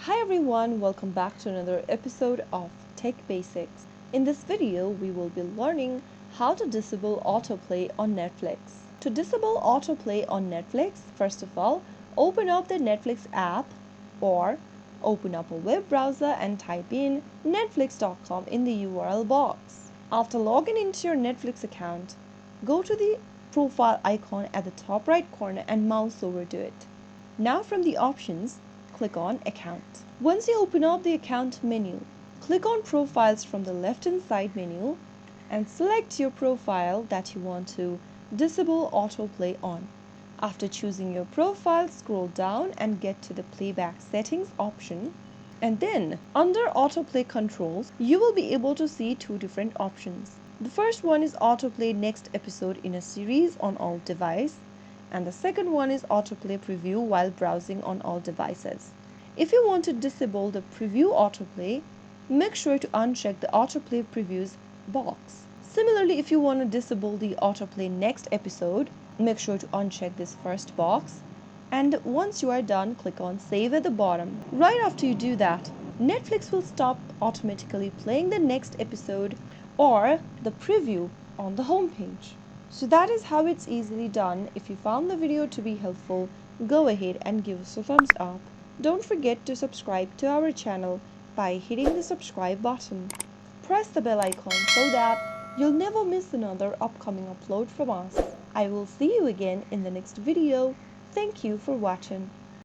Hi everyone, welcome back to another episode of Tech Basics. In this video, we will be learning how to disable autoplay on Netflix. To disable autoplay on Netflix, first of all, open up the Netflix app or open up a web browser and type in netflix.com in the URL box. After logging into your Netflix account, go to the profile icon at the top right corner and mouse over to it. Now from the options, click on Account. Once you open up the Account menu, click on Profiles from the left-hand side menu and select your profile that you want to disable autoplay on. After choosing your profile, scroll down and get to the Playback Settings option. And then, under Autoplay Controls, you will be able to see two different options. The first one is Autoplay Next Episode in a Series on all devices, and the second one is Autoplay Preview while browsing on all devices. If you want to disable the Preview Autoplay, make sure to uncheck the Autoplay Previews box. Similarly, if you want to disable the Autoplay Next Episode, make sure to uncheck this first box. And once you are done, click on Save at the bottom. Right after you do that, Netflix will stop automatically playing the next episode or the preview on the homepage. So that is how it's easily done. If you found the video to be helpful, go ahead and give us a thumbs up. Don't forget to subscribe to our channel by hitting the subscribe button. Press the bell icon so that you'll never miss another upcoming upload from us. I will see you again in the next video. Thank you for watching.